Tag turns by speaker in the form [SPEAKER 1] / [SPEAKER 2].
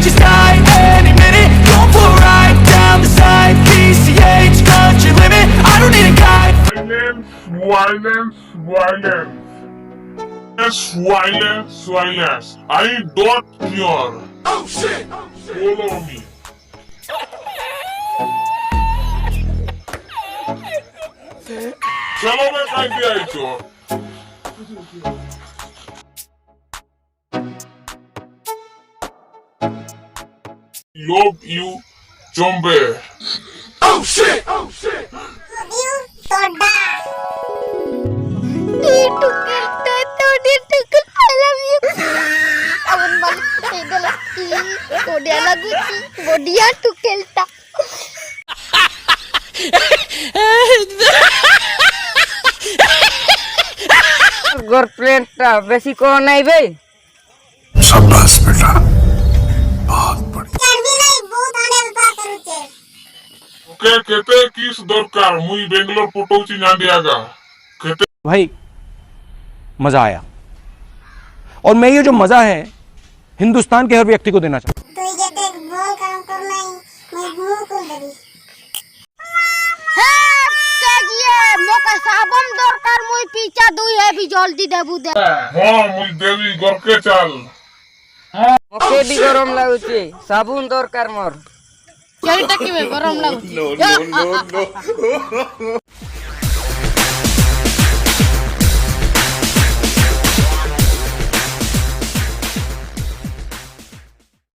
[SPEAKER 1] just die any minute. Going for a ride down the side. PCH, country limit. I don't need a guide.
[SPEAKER 2] Violence, violence. Yes, violence, violence. I don't care.
[SPEAKER 1] Oh shit!
[SPEAKER 2] Follow me. चलो मैं कहीं पे आई तो Love you, Jombe.
[SPEAKER 1] Oh shit! Oh shit!
[SPEAKER 3] Girlfriend बेसी को नहीं भाई
[SPEAKER 4] शाबाश बेटा बहुत बढ़िया
[SPEAKER 2] ओके कहते किस दरकार मुई बेंगलोर पटोची ना दियागा कहते
[SPEAKER 5] भाई मजा आया और मैं ये जो मजा है हिंदुस्तान के हर व्यक्ति को देना चाहता हूँ।
[SPEAKER 6] साबन दरकार मुई पीछा दुई है भी जल्दी देबू दे
[SPEAKER 2] हाँ मुई देवी गरके चल
[SPEAKER 3] ओके भी गरम लाଗୁଛି साबुन दरकार मोर
[SPEAKER 6] केटा के गरम लागुची